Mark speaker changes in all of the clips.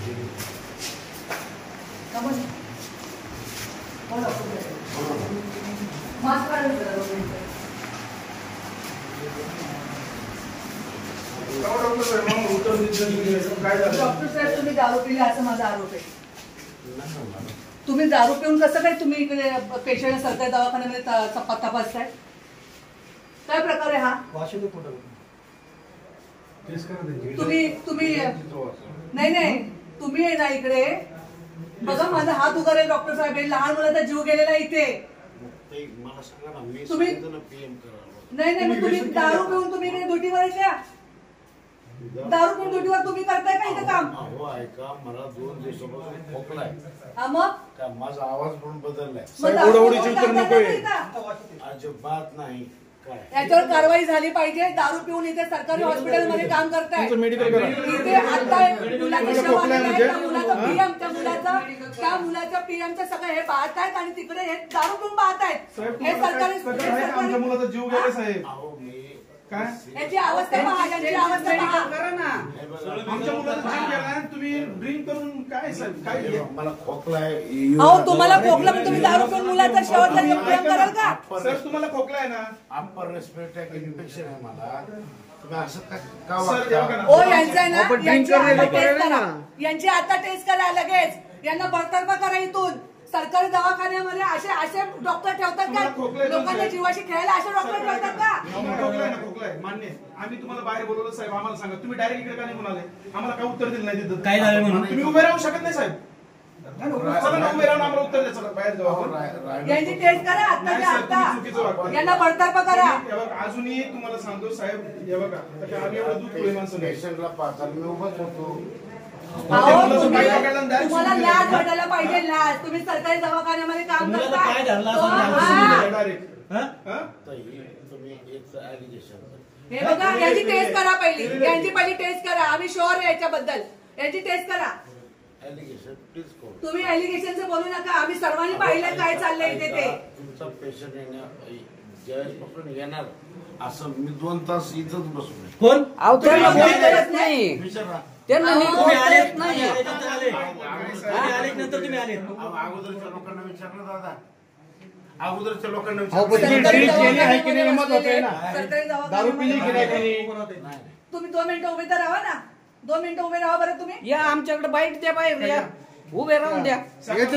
Speaker 1: Doctor साहेब तुम्ही दारू पिली असं माझा आरोप आहे. तुम्ही दारू पिऊन कसं काय तुम्ही इकडे पेशंट सरकारी दवाखान्यामध्ये तपासताय? काय प्रकार आहे हा? तुम्ही तुम्ही नाही तुम्ही आहे ना इकडे बघा माझा हात उगारे डॉक्टर साहेब लहान मुलाचा जीव गेलेला इथे. तुम्ही नाही तुम्ही दारू पिऊन तुम्ही ड्युटीवर आहे का? दारू पिऊन ड्युटीवर तुम्ही करताय का इथं काम?
Speaker 2: ऐका मला 2 दिवसापासून खोकलाय.
Speaker 1: मग
Speaker 2: माझा आवाज पण बदललाय. अजिबात नाही.
Speaker 1: याच्यावर कारवाई झाली पाहिजे. दारू पिऊन इथे सरकारी हॉस्पिटलमध्ये काम करताय. इथे आता त्या मुलाचं पीएमचं सगळं हे पाहतायत आणि तिकडे हे दारू पिऊन पाहतायत. हे सरकारी
Speaker 3: जीव गेले साहेब.
Speaker 1: याची अवस्था पहा, यांची अवस्था पहा.
Speaker 3: आमच्या मुलाचा जीव गेला तुम्ही ड्रिंक करून काय साहेब काय
Speaker 2: मला खोकलाय.
Speaker 1: तुम्हाला खोकला पण तुम्ही दारू पिऊन मुलाचा शेवटचा प्रेम कराल का?
Speaker 3: सर तुम्हाला खोकला आहे ना?
Speaker 2: अप्पर रेस्पिरेटरी इन्फेक्शन आहे मला. तुम्ही असं
Speaker 1: यांची आता टेस्ट करा लगेच. यांना बडतर्फ करा इथून. सरकारी दवाखान्यामध्ये असे डॉक्टर ठेवतात का? लोकांच्या जीवाशी खेळायला असे डॉक्टर ठेवतात का?
Speaker 3: खोकलाय मान्य. आम्ही तुम्हाला बाहेर बोलवलं साहेब. आम्हाला सांगा तुम्ही डायरेक्ट इकडे का निघून आले? आम्हाला काय उत्तर दिलं नाही तिथं?
Speaker 4: काय झालं म्हणून
Speaker 3: तुम्ही उभे राहू शकत नाही साहेब. उभे राहून आम्हाला उत्तर द्यायचं. बाहेर जाऊ.
Speaker 1: यांची टेस्ट करा आता. यांना बडतर्फ करा.
Speaker 3: अजूनही तुम्हाला सांगतो साहेब हे बघा आम्ही एवढं दूध पुढे माणसं
Speaker 2: पेशंटला पाहताना मी उभाच होतो.
Speaker 1: तुम्हाला लाज वाटायला पाहिजे. लाज. तुम्ही सरकारी दवाखान्यामध्ये काम करताय. हे बघा याची टेस्ट करा पहिली. यांची पहिली टेस्ट करा. आम्ही शुअर आहे याच्याबद्दल. याची टेस्ट करा. तुम्ही एलिगेशनचं बोलू नका. आम्ही सर्वांनी पाहिलं काय चाललंय इथे ते.
Speaker 2: तुमचा पेशंट ज्यावेळेस पकडून येणार असं मी 2 तास इथंच बसून.
Speaker 4: कोण
Speaker 1: नाही
Speaker 4: त्यांना तुम्ही आलेत नाही. नंतर तुम्ही आले.
Speaker 2: अगोदरच्या लोकांना विचारलं दादा. अगोदरच्या लोकांना
Speaker 1: तुम्ही 2 मिनिटं उभे तर राहा ना. 2 मिनिटं उभे राहा बरं. तुम्ही
Speaker 4: या आमच्याकडे बाईट द्या बाहेर या. उभे राहून द्या.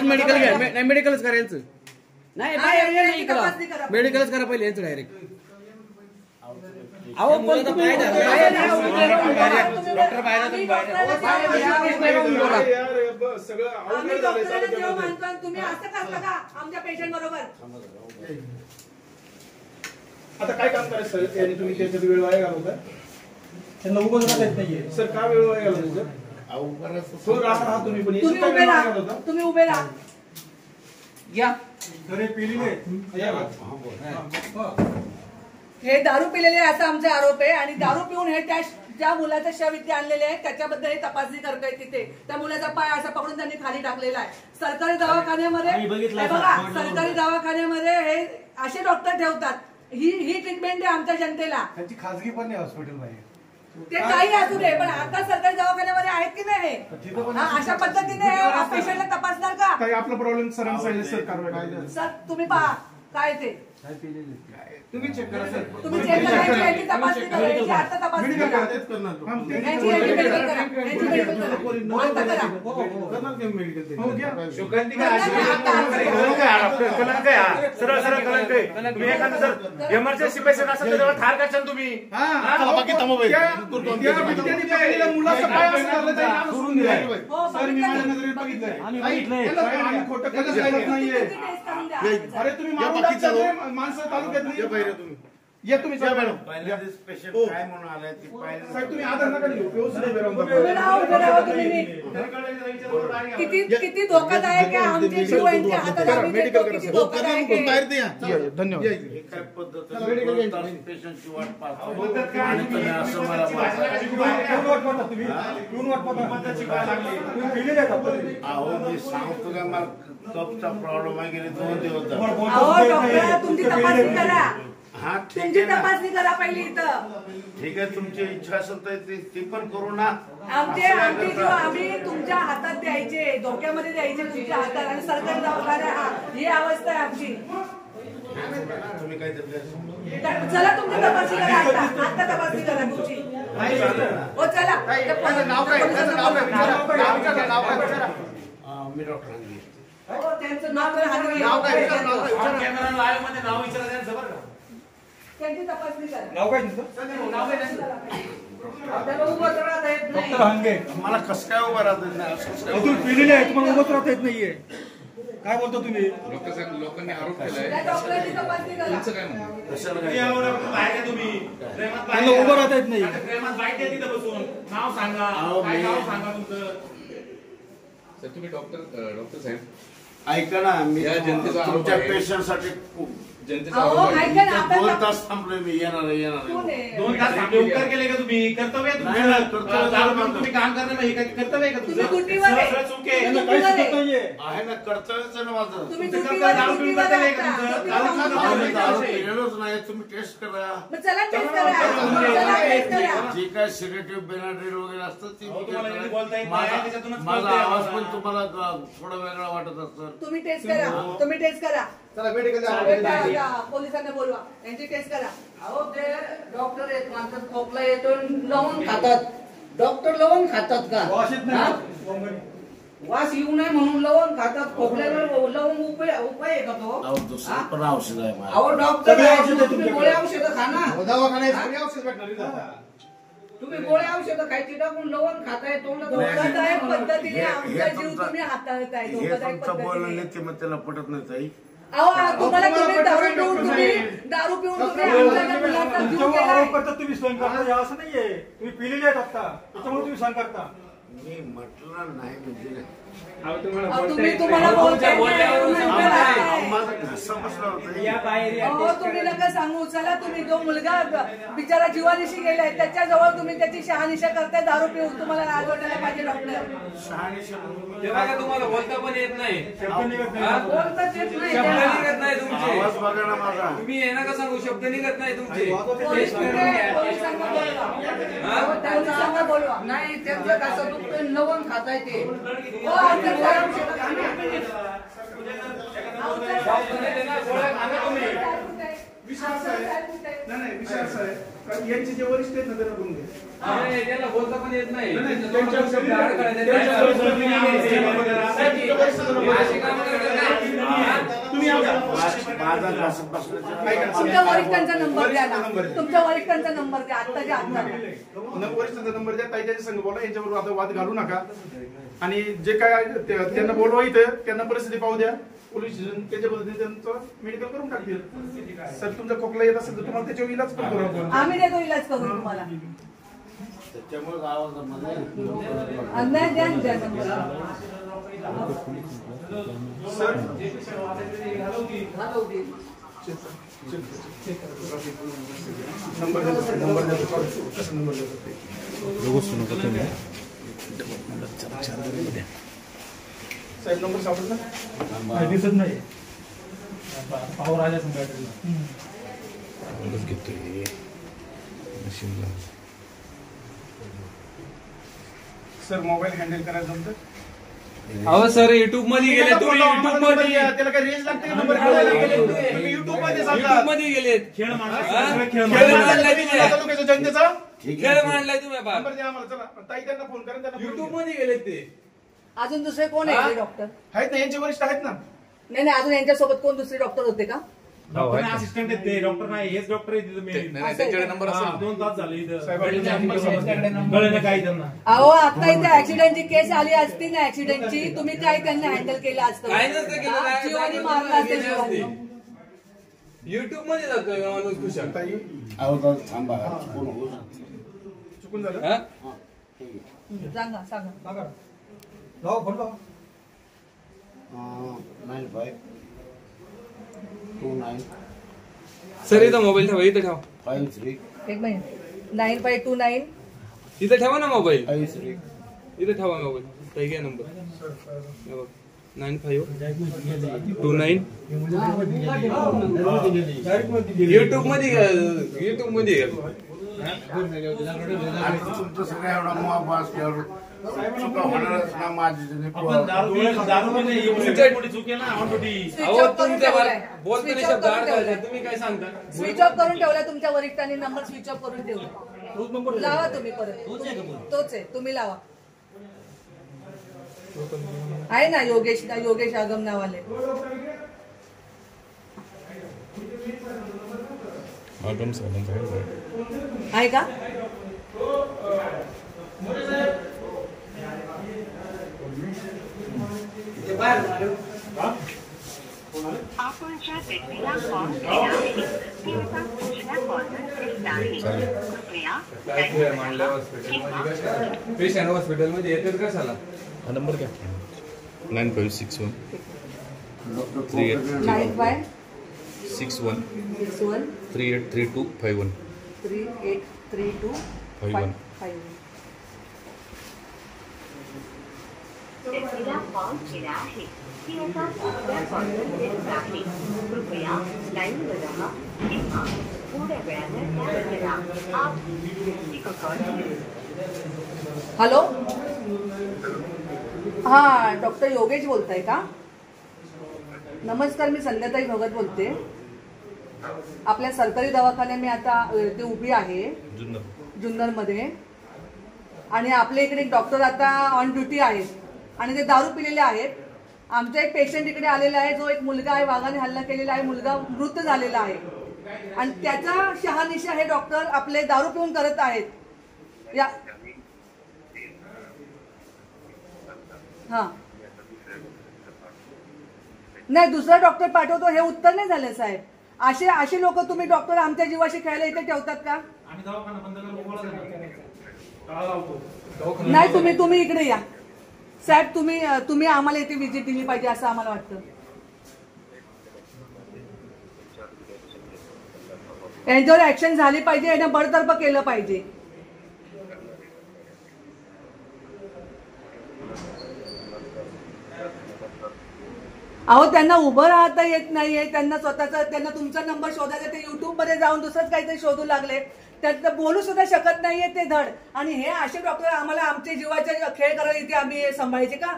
Speaker 4: मेडिकल घ्या. नाही मेडिकलच करा यांचं. नाही मेडिकलच करा पहिले यांचं डायरेक्ट. अहो पण तुम्ही डॉक्टर बाहेर
Speaker 1: तुम्ही असं करता का आमच्या पेशंट बरोबर?
Speaker 3: आता काय काम करायचं सर? यांनी तुम्ही त्याच्यात वेळ वाया घालवताय. त्यांना उभं राहता येत नाहीये सर. का वेळ वाया घालवताय?
Speaker 1: तुम्ही उभे राहा.
Speaker 4: या
Speaker 1: हे दारू पिलेले असा आमचा आरोप आहे. आणि दारू पिऊन हे ज्या मुलाचा शव इथे आणलेले आहे त्याच्याबद्दल हे तपासणी करताय. तिथे त्या मुलाचा पाय असा पकडून त्यांनी खाली टाकलेला आहे. सरकारी दवाखान्यामध्ये बघा सरकारी दवाखान्यामध्ये हे असे डॉक्टर ठेवतात. ही ट्रीटमेंट आहे आमच्या जनतेला.
Speaker 3: त्यांची खासगी पण नाही हॉस्पिटल नाही.
Speaker 1: ते काही असू दे पण आता सरकारी दवाखान्यामध्ये आहेत की नाही? अशा पद्धतीने पेशंटला तपासणार का?
Speaker 3: काही आपला प्रॉब्लेम सरांनी सांगितलं सर कारवाई.
Speaker 1: सर तुम्ही पहा काय ते
Speaker 3: तुम्ही चेक करा सर.
Speaker 1: तुम्ही चेक करा. याची तपासणी करा. याची आता तपासणी करा.
Speaker 3: इमर्जन्सी पेशंट असेल तर ठार करशाल तुम्ही. मुलाचं पाय अरे तुम्ही माणसं तालुक्यात या तुम्ही
Speaker 2: काय म्हणून आलाय
Speaker 3: तुम्ही आधार नका घेऊ.
Speaker 1: किती धोकादायक आहे आमचे जीव यांच्या हातात. किती धोकादायक आहे.
Speaker 3: धन्यवाद.
Speaker 2: काय पद्धत पेशंटची वाट पाहतो. अहो मी सांगतो का मला कपचा प्रॉब्लेम आहे गेले 2 दिवस.
Speaker 1: तुमची तपासणी करा.
Speaker 2: हा ठीक
Speaker 1: तुमची
Speaker 2: आहे ना.
Speaker 1: तपासणी करा पहिली इथं.
Speaker 2: ठीक आहे, तुमची इच्छा असेल तर ती पण करू ना.
Speaker 1: आमचे
Speaker 2: असं
Speaker 1: जीव आम्ही तुमच्या हातात द्यायचे, धोक्यामध्ये द्यायचे तुमच्या हातात, आणि सरकारी दवाखाना ही अवस्था आहे आमची.
Speaker 2: तुम्ही काय
Speaker 1: चला तुमची तपासणी करा, आता तपासणी करा तुमची. हो चला.
Speaker 2: मी डॉक्टर हंगे.
Speaker 1: हो, त्यांचं नाव काय? हानगे. त्यांची तपासणी करा.
Speaker 3: नाव काय तुमचं?
Speaker 1: आपल्याला उभं राहता येत नाही.
Speaker 3: डॉक्टर हंगे.
Speaker 2: मला कसं काय उभं राहत नाही, असं कसं काय
Speaker 3: तुम्ही पिलेले आहे, तुम्हाला उभंच राहता येत नाहीये. काय बोलतो तुम्ही?
Speaker 5: लोकांनी आरोप केलाय.
Speaker 1: त्या डॉक्टरांची तपासणी करा.
Speaker 5: तुमचं काय म्हणणं?
Speaker 2: कशाला काय?
Speaker 3: त्यांना उभं राहता येत नाही.
Speaker 5: सर तुम्ही डॉक्टर साहेब
Speaker 2: ऐका ना, मी
Speaker 5: या जनतेचा आरोप
Speaker 2: तुमच्या
Speaker 5: आहे.
Speaker 2: पेशंटसाठी
Speaker 5: जनतेचा
Speaker 1: अहो,
Speaker 5: आरोप आहे.
Speaker 1: ऐका ना,
Speaker 2: इथे 2
Speaker 1: आता
Speaker 2: तास थांबलोय मी. येणार
Speaker 1: कोण आहे?
Speaker 6: 2 तास आपले उपकार केले का तुम्ही? कर्तव्य आहे
Speaker 2: नाही, नाही,
Speaker 6: तुमचं.
Speaker 2: कर्तव्य
Speaker 6: चालू
Speaker 2: नाही.
Speaker 6: तुम्ही काम करणं हे काय कर्तव्य आहे का
Speaker 1: तुम्ही
Speaker 6: तुमचं?
Speaker 1: ड्युटीवर आहे.
Speaker 6: सरळ चूक आहे.
Speaker 3: त्यांना काही सुचत नाहीये.
Speaker 2: आहे ना, कर्तव्यच आहे ना माझं.
Speaker 1: तुम्ही
Speaker 6: तुमचं
Speaker 1: ड्युटीवर आहे,
Speaker 6: दारू पिऊन
Speaker 1: ड्युटीवर
Speaker 6: करता
Speaker 1: आहे
Speaker 6: का
Speaker 1: आता.
Speaker 6: तुमचं?
Speaker 1: तुम्ही
Speaker 6: दारू
Speaker 1: काम
Speaker 6: पिऊन
Speaker 1: करा.
Speaker 2: आम्ही
Speaker 6: करता
Speaker 2: दारू
Speaker 6: का?
Speaker 2: पिलेलोच नाही, तुम्ही टेस्ट करा.
Speaker 1: मग चला टेस्ट करा. चला टेस्ट करा.
Speaker 2: जे काय सिलेटिव्ह बेनाड्रील वगैरे असतं ते
Speaker 6: अहो, तुम्हाला
Speaker 2: करा.
Speaker 6: नीट बोलता येत नाही, त्याच्यातूनच
Speaker 2: माझा
Speaker 6: कळतंय
Speaker 2: आवाज
Speaker 6: आम्हाला.
Speaker 2: पण तुम्हाला थोडा वेगळा वाटत असतो.
Speaker 1: तुम्ही टेस्ट करा. तुम्ही टेस्ट करा.
Speaker 3: चला मेडिकल
Speaker 1: त्या पोलिसांना बोलवा, यांची टेस्ट करा.
Speaker 7: अहो ते डॉक्टर आहेत, माणसात खोकला येतो लवंग खातात. डॉक्टर लवंग खातात का?
Speaker 3: वाशीत
Speaker 7: हा?
Speaker 3: नाही.
Speaker 7: वास येऊ नये म्हणून लवंग खातात. खोकल्यावर लवंग उपाय आहे का तो?
Speaker 2: अहो, दुसरं पण औषध आहे माझं.
Speaker 7: अहो डॉक्टर
Speaker 3: सगळे
Speaker 7: आहे,
Speaker 3: औषधं
Speaker 7: तुम्ही
Speaker 3: तुमच्याकडे.
Speaker 7: गोळ्या औषधं खा ना.
Speaker 3: दवाखान्यात सगळी औषध भेटणार इथं आता.
Speaker 7: तुम्ही गोळ्या औषधं खायची टाकून लवंग खाताय तोंडात
Speaker 1: धोकादायक पद्धतीने
Speaker 2: हे
Speaker 1: आमचा जीव
Speaker 2: तुमचं-
Speaker 1: तुम्ही हाताळताय.
Speaker 2: हे
Speaker 1: धोकादायक
Speaker 2: तुमचं बोलणं
Speaker 1: पद्धतीने.
Speaker 2: नाही, ते मग त्याला पटत नाही ताई.
Speaker 1: अहो तुम्हाला तुम्ही दारू
Speaker 3: पटत
Speaker 1: पिऊन
Speaker 3: नाही,
Speaker 1: तुम्ही
Speaker 3: डॉक्टर
Speaker 1: दारू पिऊन तुम्ही
Speaker 3: डॉक्टर
Speaker 1: आमच्या त्या मुलाचा जीव
Speaker 3: तुमच्यावर
Speaker 1: गेलाय.
Speaker 3: आरोप करतात, तुम्ही सहन करता, हे असं नाहीये. तुम्ही पिलेले आहेत आता, त्याच्यामुळे तुम्ही सहन करता.
Speaker 2: मी म्हटलं नाही म्हणजे नाही.
Speaker 6: अहो, तुम्हाला
Speaker 1: अहो,
Speaker 6: बोलता
Speaker 1: तुम्ही
Speaker 6: येत
Speaker 1: तुम्हाला
Speaker 6: नाही.
Speaker 1: बोलता येत नाही,
Speaker 6: बोलल्यावर
Speaker 1: तुम्ही
Speaker 6: सांगताय.
Speaker 1: उभे राहताय.
Speaker 2: अहो, माझा घसा बसला होता.
Speaker 6: या बाहेर या,
Speaker 1: अहो
Speaker 6: टेस्ट
Speaker 1: तुम्ही
Speaker 6: करा.
Speaker 1: नका सांगू. चला तुम्ही जो मुलगा बिचारा जीवानिशी गेलाय त्याच्याजवळ तुम्ही त्याची शहानिशा करताय दारू पिऊन. तुम्हाला लाज वाटायला पाहिजे डॉक्टर.
Speaker 2: शहानिशा म्हणून
Speaker 8: ते बघा तुम्हाला बोलता पण येत नाही.
Speaker 3: शब्द निघत
Speaker 8: हा?
Speaker 3: नाही.
Speaker 7: बोलताच येत नाही
Speaker 8: शब्द
Speaker 7: त्याला.
Speaker 8: निघत नाही तुमचे.
Speaker 2: आवाज बघा ना माझा.
Speaker 8: तुम्ही हे नका सांगू शब्द निघत नाही तुमचे.
Speaker 1: पोलीस कुठे? पोलिसांना बोलवा.
Speaker 7: अहो,
Speaker 1: पोलिसांना बोलवा.
Speaker 7: नाही त्यांचं कसं दुखतंय लवंग खाताय ते.
Speaker 1: हो, आमच्या
Speaker 7: गोळ्या औषधं खा ना.
Speaker 3: नाही विषय असा आहे का यांचे जे वरिष्ठ आहेत ना त्यांना बोलून घ्या.
Speaker 8: अरे, त्याला बोलता पण येत नाही.
Speaker 3: त्यांच्या
Speaker 8: त्यांच्या शब्द अडकळले. अशी कामं करतात का?
Speaker 3: तुम्ही या.
Speaker 2: माझा घसा बसला.
Speaker 1: तुमच्या वरिष्ठांचा नंबर द्या ना. तुमच्या वरिष्ठांचा नंबर द्या आत्ताच्या आत्ता.
Speaker 3: वरिष्ठांचा नंबर द्या, ताई त्यांच्या संग बोला, यांच्याबरोबर आता वाद घालू नका. आणि जे काय आहे त्यांना बोलवा इथं, त्यांना परिस्थिती पाहू द्या. पोलीस स्टेशन त्याच्या पद्धतीने त्यांचं मेडिकल करून टाकतील. सर तुमचा खोकला येत असेल तर तुम्हाला त्याच्यावर इलाज पण करू आपण.
Speaker 1: आम्ही देतो इलाज करून तुम्हाला.
Speaker 2: त्याच्यामुळे आवाजामध्ये
Speaker 1: अन्याय द्या ना त्या नंबरला.
Speaker 3: सर नंबर द्या, नंबर द्या. कसं नंबर द्या? साहेब नंबर सापडला? नाही, दिसत नाही. पावर आल्या सर मोबाईल हँडल करायला जमतं?
Speaker 8: अहो सर युट्यूब मध्ये गेले तुम्ही. युट्यूब मध्ये
Speaker 3: त्याला काय रेंज लागते का नंबर काढायला? तुम्ही युट्यूब मध्ये सांगा.
Speaker 8: युट्यूब मध्ये गेलेत.
Speaker 6: खेळ मांडा.
Speaker 8: हा?
Speaker 6: सगळे
Speaker 8: खेळ
Speaker 6: खेळ मांडा.
Speaker 8: मांडलाय तुम्ही.
Speaker 3: तालुक्याच्या जनतेचा
Speaker 8: खेळ मांडलाय तुम्ही बाबा.
Speaker 3: नंबर द्या आम्हाला. चला ताई त्यांना फोन करा, त्यांना
Speaker 8: युट्यूब
Speaker 3: युट्यूब
Speaker 8: मध्ये गेलेत ते.
Speaker 1: अजून दुसरे कोण आहे ते डॉक्टर?
Speaker 3: आहेत ना, यांचे वरिष्ठ आहेत ना.
Speaker 1: नाही नाही, अजून यांच्यासोबत कोण दुसरे डॉक्टर होते का?
Speaker 6: डॉक्टर असिस्टंट आहेत ते. डॉक्टर नाही, हेच डॉक्टर आहे तिथं मेन.
Speaker 5: नाही, त्यांच्याकडे नंबर
Speaker 6: हा,
Speaker 5: असेल.
Speaker 6: 2 तास झाले इथं.
Speaker 3: साहेबांचे नंबर सांगा.
Speaker 6: कळलं काय त्यांना.
Speaker 1: अहो आता इथे ऍक्सिडेंटची केस आली असती ना ऍक्सिडेंटची, तुम्ही काय त्यांना हँडल केलं असतं?
Speaker 8: काय नसतं केलं.
Speaker 1: हा, जीवानी मारला असेल जीवानी.
Speaker 8: युट्यूब मध्ये जातोय माणूस खुशाल.
Speaker 3: ताई
Speaker 2: आवाज थांबा. कोण होऊ शकतं?
Speaker 3: चुकून झालं.
Speaker 8: हा?
Speaker 2: हा, ठीक आहे.
Speaker 1: सांगा सांगा.
Speaker 3: लावा फोन लावा.
Speaker 2: 9529
Speaker 8: सर इथं मोबाईल ठेवा. इथं ठेवा.
Speaker 2: 53
Speaker 1: एक मिनिट. 9529
Speaker 8: इथं ठेवा ना मोबाईल.
Speaker 2: 53
Speaker 8: इथं ठेवा मोबाईल. ताई घ्या नंबर. हे बघ. 9529 युट्यूब मध्ये
Speaker 2: आणि तुमचं सगळं एवढा मोह असल्यावर चुका होणारच ना माझी
Speaker 8: अहो तुमच्यावर बोलताना शब्द अडकायचे. तुम्ही काय सांगता?
Speaker 1: स्विच ऑफ करून ठेवला तुमच्या वरिष्ठांनी नंबर स्विच ऑफ करून ठेवला. लावा तुम्ही परत. तोच आहे, तुम्ही लावा. आहे ना योगेश आगम नावाले. आहे का?
Speaker 9: आपण ज्या व्यक्तीला कॉल केला आहे ती आता दुसऱ्या कॉलवर व्यस्त आहे. कृपया
Speaker 8: पेशंट हॉस्पिटल मध्ये येतात कशाला?
Speaker 5: हा नंबर काय? 9561
Speaker 1: 9561
Speaker 5: 383251
Speaker 1: 383251.
Speaker 9: व्यक्तीला कॉल केला आहे ती आता दुसऱ्या कॉलवर व्यस्त आहे. कृपया लाईनवर राहा किंवा थोड्या वेळाने डायल करा. आप व्यक्ती को कॉल
Speaker 1: हॅलो, हा डॉक्टर योगेश बोलताय का? नमस्कार, मी संध्याताई भगत बोलते. आपल्या सरकारी दवाखान्यात मी आता ते उभी आहे जुन्नरमध्ये. आणि आपल्या इकडे एक डॉक्टर आता ऑन ड्युटी आहेत आणि ते दारू पिलेले आहेत. आमचा एक पेशंट इकडे आलेला आहे, जो एक मुलगा आहे, वाघाने हल्ला केलेला आहे, मुलगा मृत झालेला आहे आणि त्याचा शहानिशा हे डॉक्टर आपले दारू पिऊन करत आहेत. या हा नाही, दुसरा डॉक्टर पाठवतो हे उत्तर नाही झालं साहेब. असे लोक तुम्ही डॉक्टर आमच्या जीवाशी खेळायला इथे ठेवतात का? नाही, तुम्ही इकडे या साहेब. तुम्ही आम्हाला इथे व्हिजिट दिली पाहिजे असं आम्हाला वाटतं. यांच्यावर ऍक्शन झाली पाहिजे, यांना बडतर्फ केलं पाहिजे. अहो, त्यांना उभं राहता येत नाहीये, त्यांना तुमचा नंबर शोधायचा, ते युट्यूब मध्ये जाऊन दुसरंच काहीतरी शोधू लागले. त्यात बोलू सुद्धा शकत नाहीये ते धड. आणि हे असे डॉक्टर आम्हाला आमच्या जीवाचे खेळ करायला इथे आम्ही सांभाळायचे का?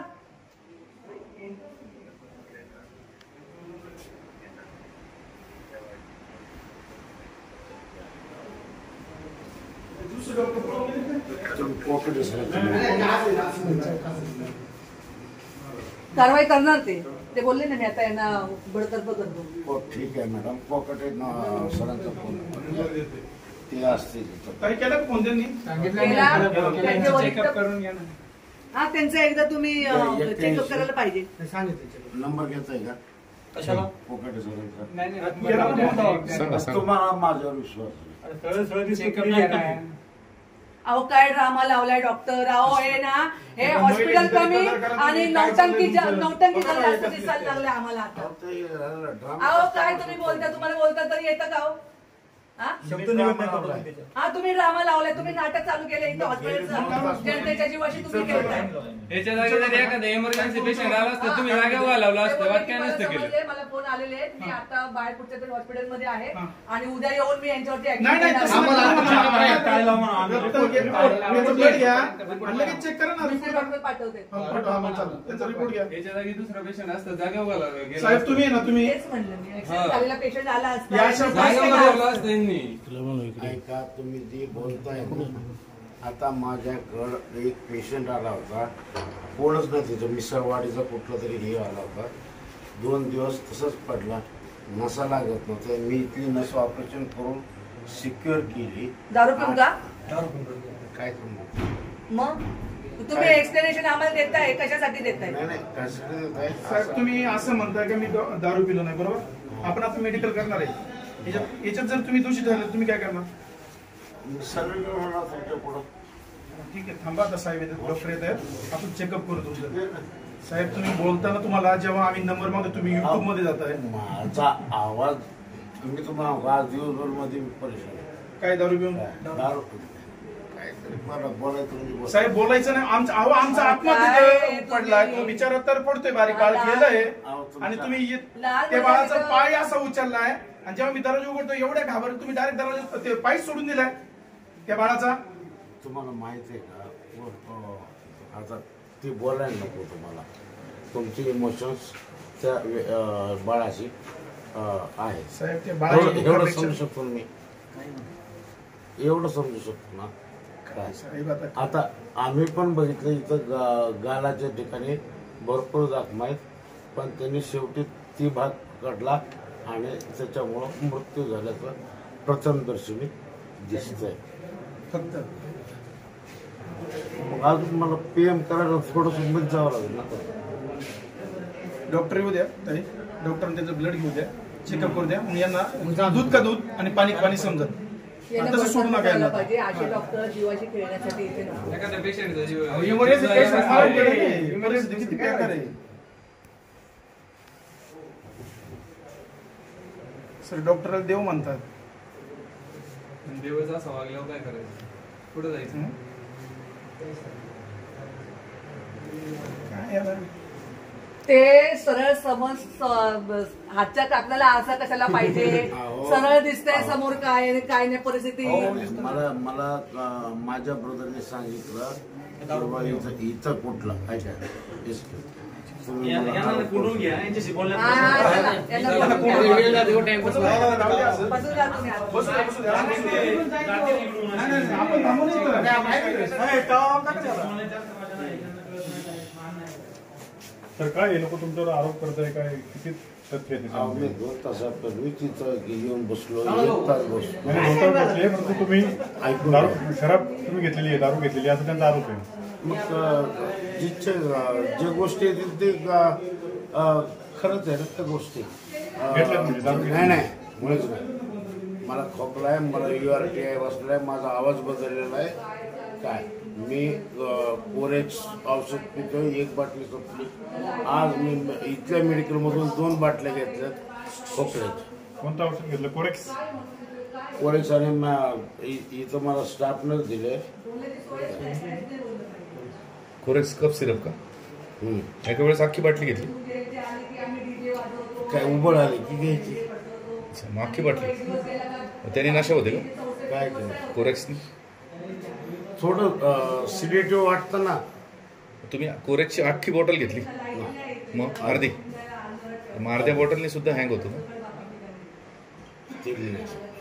Speaker 1: कारवाई करणार ते बोलले ना, मी आता यांना बडतर्फ करतो.
Speaker 2: ठीक आहे मॅडम. पॉकेट सरांचा फोन ते असतील.
Speaker 3: काही केलं फोन त्यांनी
Speaker 1: हा, त्यांचं एकदा तुम्ही चेकअप करायला पाहिजे.
Speaker 2: नंबर घेताय का?
Speaker 4: कशाला?
Speaker 2: पॉकेट सरांचा.
Speaker 3: तुम्हाला
Speaker 2: तुम्हाला माझ्यावर विश्वास आहे.
Speaker 1: अहो, काय ड्रामा लावलाय डॉक्टर. अहो, हे ना, हे हॉस्पिटल कमी आणि नौटंकी जास्त दिसायला लागले आम्हाला आता. अहो, काय तुम्ही बोलता, तुम्हाला बोलता तरी येतं का? हा, तुम्ही ड्रामा लावलाय, तुम्ही नाटक चालू केलं इथं हॉस्पिटलचं. जनतेच्या जीवाशी तुम्ही खेळताय.
Speaker 8: याच्या जागी जर एखादा इमर्जन्सी पेशंट आला असतं तुम्ही जागेवर लावला असतं, वाट काय नसतं केलं.
Speaker 1: मला फोन आलेले आहेत. मी आता बाहेर कुठच्या तरी हॉस्पिटलमध्ये आहे आणि उद्या येऊन मी यांच्यावरती ऍक्शन
Speaker 3: नाही
Speaker 1: करणार.
Speaker 3: चेक करा ना.
Speaker 1: दुसरे डॉक्टर पाठवते.
Speaker 3: त्यांचा रिपोर्ट घ्या.
Speaker 8: याच्या जागी दुसरा पेशंट असतं जागेवर गेला.
Speaker 3: साहेब तुम्ही ना, तुम्ही
Speaker 1: तेच म्हणलं मी. ऍक्सिडेंट झालेला पेशंट आला असता.
Speaker 8: जागेवर लावला असतं यांनी.
Speaker 2: ऐका, तुम्ही जे बोलताय ना, आता माझ्याकडे एक पेशंट आला होता, कोणच नाही तिथं, मिसळवाडीचा कुठला तरी हे आला होता. 2 दिवस तसंच पडला, नसा लागत नव्हता. मी इथली नस ऑपरेशन करून सिक्युअर केली.
Speaker 1: दारू पिऊन का?
Speaker 2: काय करणार?
Speaker 1: मग तुम्ही एक्सप्लेनेशन आम्हाला देताय, कशासाठी देताय?
Speaker 2: नाही कशासाठी देताय?
Speaker 3: साहेब तुम्ही असं म्हणताय का मी दारू पिलो नाही, बरोबर? आपण आता मेडिकल करणार आहे. याच्यात जर तुम्ही दोषी झाले तुम्ही काय करणार?
Speaker 2: सरेंडर होणार तुमच्या पुढं.
Speaker 3: ठीक आहे, थांबा आता साहेब येतात, डॉक्टर येत आहेत, आपण चेकअप करू तुमचं. साहेब तुम्ही बोलताना तुम्हाला जेव्हा आम्ही नंबर मागतो तुम्ही युट्यूब मध्ये जाताय.
Speaker 2: माझा आवाज तुम्ही तुम्हाला आज दिवसभर मध्ये परेशान.
Speaker 3: काय दारू पिऊन?
Speaker 2: दारू काय मला बोलायचं म्हणजे बोला.
Speaker 3: साहेब बोलायचं नाही. आमचा आत्मा तिथे पडलाय. तो बिचारा तर पडतोय, बारीक बाळ गेलंय आणि तुम्ही त्या बाळाचा पाय असा उचललाय आणि जेव्हा मी दरवाजा उघडतो एवढ्या घाबर तुम्ही डायरेक्ट दरवाजा ते पाय सोडून दिलाय त्या बाळाचा.
Speaker 2: तुम्हाला माहित आहे का आता ती बोलायला नको तुम्हाला. तुमची इमोशन्स त्या बाळाशी आहे.
Speaker 3: साहेब ते
Speaker 2: एवढं समजू शकतो मी, एवढं समजू शकतो ना. आता आम्ही पण बघितलं इथं गालाच्या ठिकाणी भरपूर जखमा आहेत, पण त्यांनी शेवटी ती भाग काढला आणि त्याच्यामुळं मृत्यू झाल्याचं प्रथमदर्शनी दिसतंय.
Speaker 3: फक्त
Speaker 2: मग अजून मला PM करायला थोडंसं मध्ये जावं लागेल ना.
Speaker 3: डॉक्टर येऊ द्या ताई, डॉक्टरने त्यांचं ब्लड घेऊ द्या, चेकअप करू द्या. यांना दूध का दूध आणि पाणी समजत तसं सोडू नका यांना.
Speaker 1: असे डॉक्टर जीवाशी खेळण्यासाठी इथे नको.
Speaker 8: एखाद्या पेशंटचा जीव
Speaker 3: किती बेकार आहे. सर डॉक्टरला देव म्हणतात.
Speaker 8: देवाचा असं वागल्यावर काय करायचं, कुठं जायचं.
Speaker 3: काय याला
Speaker 1: ते सरळ समज हातच्या आपल्याला आरसा कशाला पाहिजे, सरळ दिसतंय समोर काय नाही परिस्थिती.
Speaker 2: मला माझ्या ब्रदरने सांगितलं बाबा इथं कुठलं काय काय
Speaker 6: तर काय हे लोक तुमच्यावर आरोप करताय, काय किती तथ्य आहे?
Speaker 2: मी 2 तासापूर्वी तिथं येऊन बसलो, 1 तास बसलो.
Speaker 6: परंतु तुम्ही शराब तुम्ही घेतलेली आहे, दारू घेतलेली असं त्यांचा आरोप आहे.
Speaker 2: मग जे गोष्टी आहेत ते खरंच आहे ना त्या गोष्टी. नाही मुळेच नाही. मला खोकला आहे, मला URTI बसला आहे, माझा आवाज बदललेला आहे. काय मी कोरेक्स औषध पितो, 1 बाटली संपली. आज मी इथल्या मेडिकलमधून 2 बाटल्या घेतल्यात खोकल्याच्या.
Speaker 6: कोणतं औषध घेतलं? कोरेक्स.
Speaker 2: कोरेक्स आणि इथं मला स्टाफनंच दिले.
Speaker 5: कोरेक्स कप सिरप का? एका वेळेस अख्खी बाटली घेतली?
Speaker 2: काय उबळ आली की घ्यायची.
Speaker 5: अच्छा, मग अख्खी बाटली. त्याने नशा होते का
Speaker 2: काय केलं
Speaker 5: कोरेक्सनी?
Speaker 2: थोडं सिडेटिव्ह वाटतं ना.
Speaker 5: तुम्ही कोरेक्सची अख्खी बॉटल घेतली, मग अर्धी, मग अर्ध्या बॉटलने सुद्धा हँग होतो ना.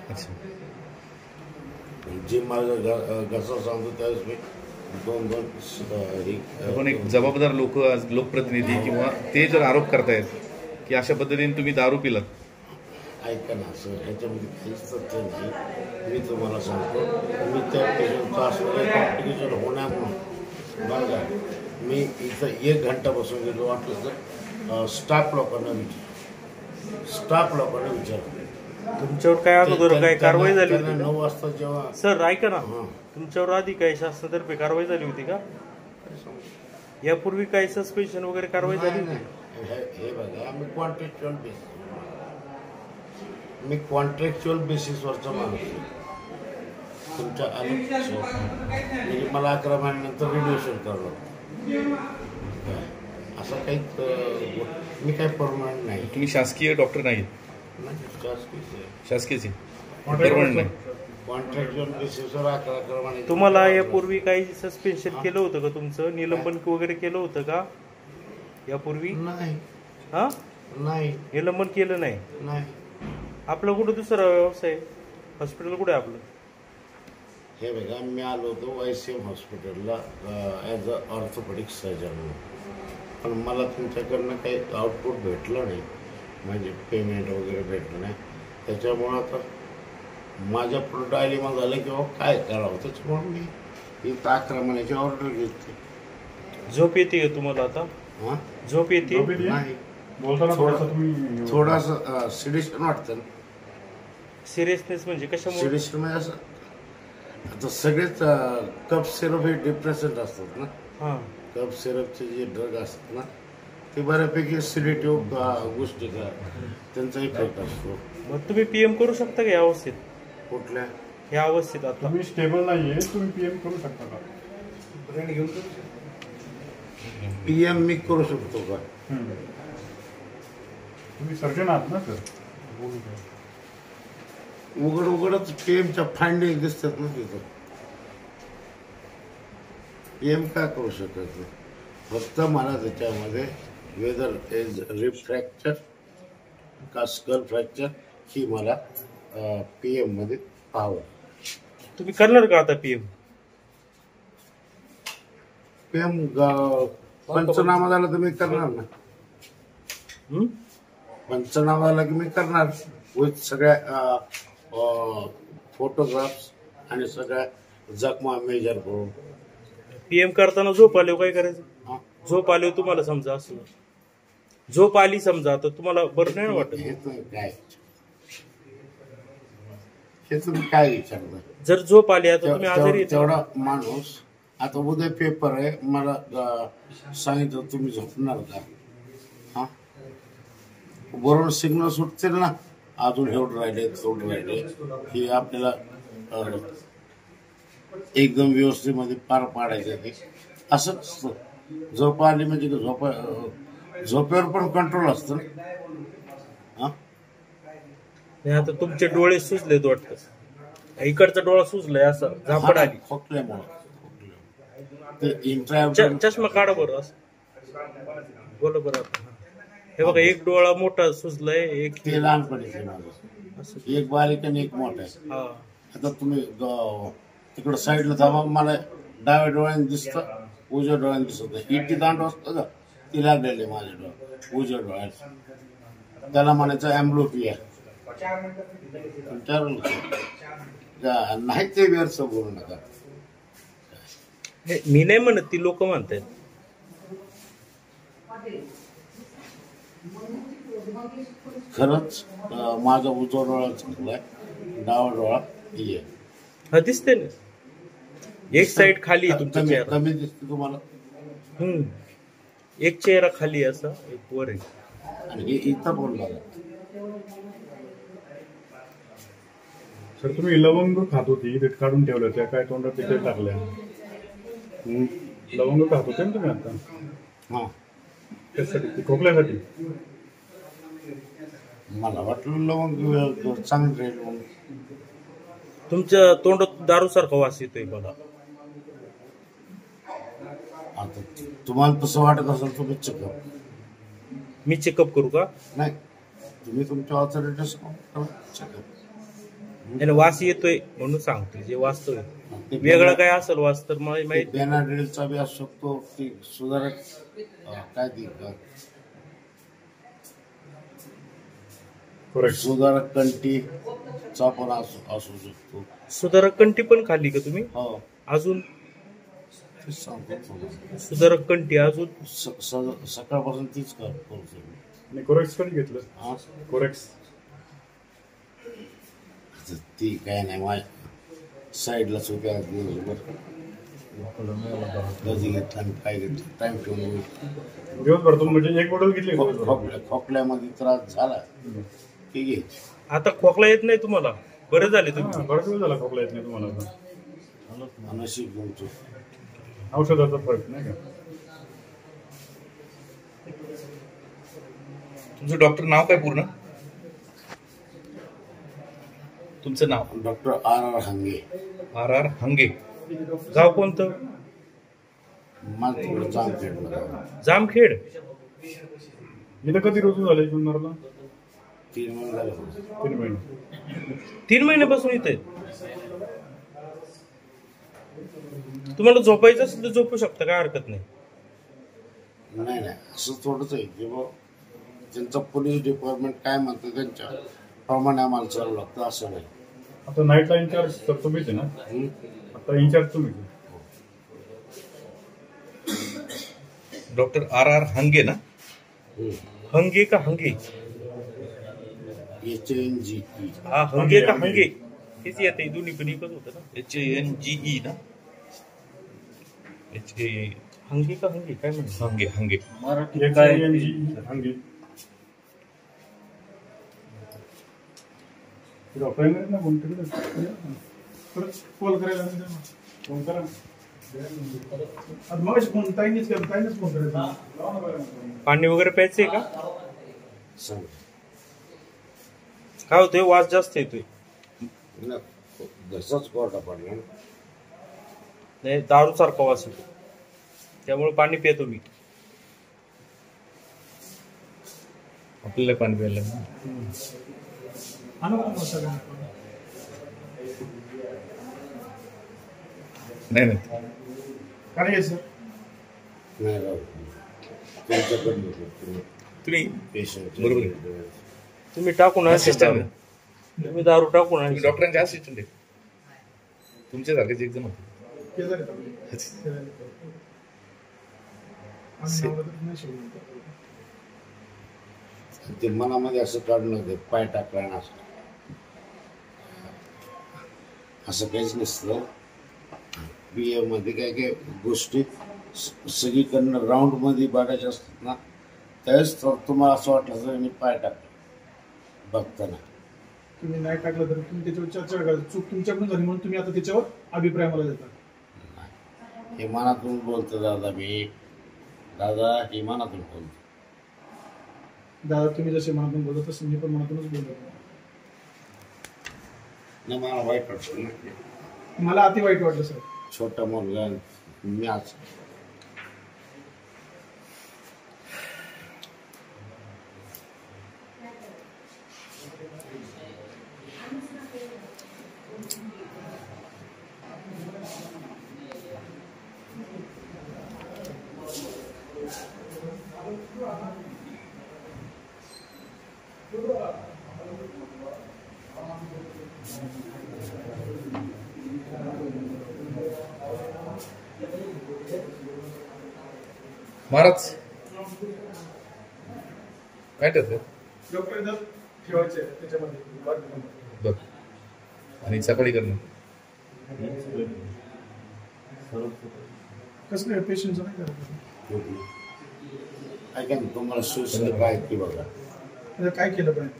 Speaker 5: अच्छा,
Speaker 2: जे माझं घसा सांगतो त्यावेळेस मी 2
Speaker 5: पण एक जबाबदार लोक, लोकप्रतिनिधी किंवा ते जर आरोप करतायत की अशा पद्धतीने तुम्ही दारू पिलात.
Speaker 2: ऐका ना सर, ह्याच्यामध्ये काहीच तथ्य नाही. मी तुम्हाला सांगतो, मी त्या पेशंटचा असलेलं कॉम्प्लिकेशन होण्यामुळं बरं का मी इथं 1 घंटा बसून गेलो. वाटलं तर स्टाफ लोकांना विचार.
Speaker 10: तुमच्यावर काय अगोदर काय कारवाई झाली होती?
Speaker 2: 9 वाजता जेव्हा
Speaker 10: सर ऐका ना, तुमच्यावर आधी काही शासनातर्फे कारवाई झाली होती का? यापूर्वी काही सस्पेन्शन वगैरे कारवाई झाली होती?
Speaker 2: हे बघा, मी कॉन्ट्रॅक्च्युअल बेसिसवरचा माणूस आहे. तुमच्या म्हणजे मला 11 महिन्यानंतर रिन्युएशन करावं. असं काही मी काही परमनंट नाही.
Speaker 5: तुम्ही शासकीय डॉक्टर नाही? शासकीयची परमनंट नाही.
Speaker 2: कॉन्ट्रॅक्च्युअल बेसिसवर 11 महिने.
Speaker 10: तुम्हाला यापूर्वी काही सस्पेन्शन केलं होतं का? तुमचं निलंबन वगैरे केलं होतं का यापूर्वी?
Speaker 2: नाही.
Speaker 10: हा,
Speaker 2: नाही,
Speaker 10: निलंबन केलं नाही.
Speaker 2: नाही.
Speaker 10: आपलं कुठं दुसरा व्यवसाय हॉस्पिटल कुठे आहे आपलं?
Speaker 2: हे बघा, मी आलो होतो YCM हॉस्पिटलला ॲज अ ऑर्थोपेडिक सर्जन, पण मला तुमच्याकडनं काही आउटपुट भेटलं नाही, म्हणजे पेमेंट वगैरे भेटलं नाही. त्याच्यामुळं आता माझ्या पुढं डायलेमा झालं किंवा काय करावं, त्याच्यामुळं मी इथं 11 महिन्याची ऑर्डर घेतली.
Speaker 10: झोप येते का तुम्हाला आता?
Speaker 2: हां,
Speaker 10: झोप येते?
Speaker 2: नाही,
Speaker 6: बोलताना
Speaker 2: थोडासा सिरियसन वाटतं.
Speaker 10: सिरियसनेस म्हणजे कशामुळे?
Speaker 2: सिरियसन म्हणजे असं, आता सगळेच कप सिरप हे डिप्रेसंट असतात ना.
Speaker 10: हां,
Speaker 2: कप सिरपचे जे ड्रग असतात ना ते बऱ्यापैकी सिडेटिव्ह गोष्टी का त्यांचा इफेक्ट असतो.
Speaker 10: मग तुम्ही PM करू शकता का या अवस्थेत?
Speaker 2: कुठल्या?
Speaker 10: या अवस्थेत आता
Speaker 6: तुम्ही स्टेबल नाहीये, तुम्ही पीएम करू शकता का?
Speaker 2: PM मी करू शकतो का?
Speaker 6: तुम्ही सर्जन आहात ना सर?
Speaker 2: उघडच पीएमच्या फाइंडिंग दिसतात ना तिथं. PM काय करू शकत नाही. फक्त मला त्याच्यामध्ये वेदर इज रिप फ्रॅक्चर का स्कल फ्रॅक्चर ही मला PM मध्ये पाहावं.
Speaker 10: तुम्ही करणार का आता PM?
Speaker 2: PM पंचनामा झाला तर मी करणार ना. पंचनामा झाला की मी करणार विथ सगळ्या फोटोग्राफ्स आणि सगळ्या जखमा मेजर करून.
Speaker 10: PM करताना झोप आल्यावर काय करायचं? झोप आल्यावर तुम्हाला समजा असं झोप आली समजा तर तुम्हाला बरं नाही वाटत?
Speaker 2: हे तुम्ही काय विचारता?
Speaker 10: जर झोप आली आता तुम्ही आजारी
Speaker 2: तेवढा माणूस आता उद्या पेपर आहे, मला सांगितलं तुम्ही झोपणार का? हा बरोबर सिग्नल सुटतील ना, अजून एवढं राहिले तेवढं राहिले, ही आपल्याला एकदम व्यवस्थेमध्ये पार पाडायचं ते असं नसतं. झोप आली म्हणजे झोपेवर पण कंट्रोल असतं ना.
Speaker 10: आता तुमचे डोळे सुजलेत वाटतं, इकडचा डोळा सुजलाय असं झापड आली
Speaker 2: खोकल्यामुळे.
Speaker 10: चष्मा काढा बरं असं बोला बरं. हे बघा एक डोळा मोठा सुजलाय, एक
Speaker 2: ते लहानपणीचे माझं, एक बारीक आणि एक मोठा आहे. आता तुम्ही तिकडं साईडला थांबा, मला डाव्या डोळ्याने दिसतं, उजव्या डोळ्याने दिसत नाही. इटी दांड असतं का ती लागलेली माझ्या डोळ्यात उजव्या डोळ्यात, त्याला म्हणायचं अँब्लोपिया. नाही ते व्यर्थ बोलू नका.
Speaker 10: मी नाही म्हणत, ती लोक म्हणतात.
Speaker 2: खरंच माझा उजवा डोळा चांगलाय, डावा डोळा ये.
Speaker 10: हा दिसते ना, एक साइड खाली आहे तुमचा चेहरा.
Speaker 2: कमी दिसते तुम्हाला?
Speaker 10: एक चेहरा खाली असा, एक वर आहे.
Speaker 2: आणि हे इथं बोलला.
Speaker 6: सर तुम्ही लवंग खात होती, ते काढून ठेवल्या त्या काय तोंडात तिथे टाकल्या. लवंग खात होते ना तुम्ही आता?
Speaker 2: हा,
Speaker 6: त्यासाठी खोकल्यासाठी.
Speaker 2: मला वाटलं लवंग चांगलं राहील म्हणून.
Speaker 10: तुमच्या तोंडात दारू सारखा वास येतोय बघा.
Speaker 2: आता तुम्हाला तसं वाटत असेल तुम्ही चेकअप.
Speaker 10: मी चेकअप करू का?
Speaker 2: नाही, तुम्ही तुमच्या ऑथॉरिटीज चेकअप.
Speaker 10: वास येतोय म्हणून सांगतोय, जे वास्तव वेगळं काय असेल वास तर मला माहिती.
Speaker 2: बेनाड्रिलचा बी असू शकतो, ती सुधारक काय ती सुधारक कंटीचा पण असू शकतो.
Speaker 10: सुधारक कंटी पण खाल्ली का तुम्ही?
Speaker 2: हो.
Speaker 10: अजून सुधारक कंटी अजून
Speaker 2: सकाळपासून तीच करतो.
Speaker 6: कोरेक्स कधी घेतलं? कोरेक्स
Speaker 2: ती काय नाही, माझ्या साईडलाच होत्या दिवसभर. कधी घेतला आणि काय घेतलं टाइम ठेवून
Speaker 6: दिवसभर. म्हणजे एक बॉटल घेतली.
Speaker 2: खोकल्यामध्ये त्रास झाला की घे.
Speaker 10: आता खोकला येत नाही तुम्हाला? बरं झाले तुम्ही?
Speaker 6: बरं झाला खोकला येत नाही तुम्हाला?
Speaker 2: नशीब तुमचं.
Speaker 6: औषधाचा फरक नाही का?
Speaker 5: तुमचं डॉक्टर नाव काय पूर्ण? तुमचं नाव?
Speaker 2: Doctor RR Hange.
Speaker 5: RR Hange.
Speaker 10: गाव कोणतं?
Speaker 2: जामखेड.
Speaker 10: जामखेड.
Speaker 6: इथं कधी रोज झाले जुन्नरला?
Speaker 2: 3 महिने झाले.
Speaker 6: 3 महिने.
Speaker 10: 3 महिन्यापासून इथे. तुम्हाला झोपायचं असेल तर झोपू शकता, काय हरकत नाही.
Speaker 2: नाही असं थोडंच आहे की त्यांचं पोलीस डिपार्टमेंट काय म्हणतं त्यांच्या प्रमाणे आम्हाला चालू लागतं, असं नाही.
Speaker 6: आता नाईटला इन्चार्ज तर तुम्हीच आहे ना? आता इन्चार्ज तुम्ही.
Speaker 5: डॉक्टर RR हंगे ना?
Speaker 10: हंगे का हंगे?
Speaker 2: HNGE.
Speaker 10: हा, हंगे का हंगे हेच येते, दोन्ही पण एकच होतं ना.
Speaker 5: HNGE ना?
Speaker 10: हंगे का हंगे काय म्हणतो?
Speaker 5: हंगे हंगे.
Speaker 6: हंगे. डॉक्टर ना कोणते
Speaker 3: कॉल करायला नाही त्यांना. फोन करा मग फोन ताईनीच केला, ताईनीच फोन करायचा.
Speaker 10: पाणी वगैरे प्यायचंय का?
Speaker 2: सांग
Speaker 10: काय होतोय, वास जास्त येतोय.
Speaker 2: जसाच कोरडा पडला ना.
Speaker 10: नाही, दारू सारखा वास येतो, त्यामुळे पाणी पितो मी.
Speaker 5: आपल्याला पाणी प्यायला
Speaker 3: आणू का मग सगळ्यांना?
Speaker 5: नाही नाही
Speaker 3: काय घ्यायचं?
Speaker 2: नाही राहू तुमच्याकडनं
Speaker 5: तुम्ही
Speaker 2: पेशंट
Speaker 5: बरोबर आहे.
Speaker 10: तुम्ही टाकून
Speaker 5: Assistant.
Speaker 10: तुम्ही दारू टाकून
Speaker 5: तुम्ही डॉक्टरांचे असिस्टंट आहे. तुमच्यासारखेच एकदम होते.
Speaker 3: केदार आहेत आपले. केदार आहेत. आम्ही नावाला तर नाही सोडलं.
Speaker 2: ते मनामध्ये असं काढणं ते पाय टाकला ना असं काहीच नसतं. BA मध्ये काय काय गोष्टी सगळीकडनं राऊंड मध्ये बघायच्या असतात ना, त्यावेळेस तर तुम्हाला असं वाटलं तर मी पाय टाकला बघताना.
Speaker 3: तुम्ही नाही टाकलं तर तुम्ही त्याच्यावर चर्चा करा. चूक तुमच्याकडून झाली म्हणून तुम्ही आता त्याच्यावर अभिप्राय मला देता.
Speaker 2: हे मनातून बोलतो दादा, मी दादा हे मनातून बोलतो.
Speaker 3: दादा तुम्ही जसे मनातून बोलत तसं मी पण मनातूनच बोलतो.
Speaker 2: नाही मला वाईट वाटतं ना.
Speaker 3: मला अति वाईट वाटलं सर.
Speaker 2: छोटा मुलगा मी आज
Speaker 5: महाराज काय ठरतं
Speaker 3: डॉक्टर जर ठेवायचे त्याच्यामध्ये
Speaker 5: बघ आणि सकाळी करणं
Speaker 3: कसं काय पेशंटचं नाही करायचं.
Speaker 2: ऐका ना, तुम्हाला सोयीचं काय की बघा,
Speaker 3: आता काय केलं पाहिजे?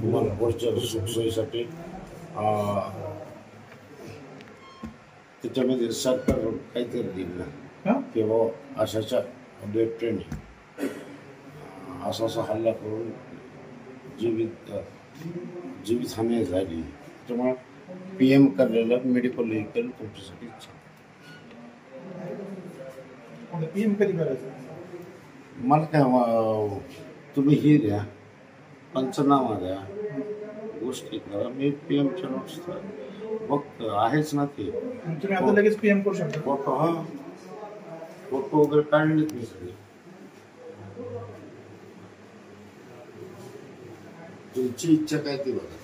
Speaker 2: तुम्हाला पुढच्या सुखसोयीसाठी त्याच्यामध्ये सरकार काहीतरी देईल ना, किंवा अशाच्या लेफ्टने असा असा हल्ला करून जीवितहानी झाली, त्यामुळे PM करलेलं मेडिकल व्हेकल तुमच्यासाठी
Speaker 3: PM कधी करायचं?
Speaker 2: मला काय तुम्ही हे द्या, पंचनामा द्या, गोष्टी करा. मी PMच्या नोट्स बघ आहेच ना ते.
Speaker 3: तुम्ही आता लगेच PM करू शकता.
Speaker 2: फोटो फोटो वगैरे काढलेत मी सगळे. तुमची इच्छा काय ती बघा.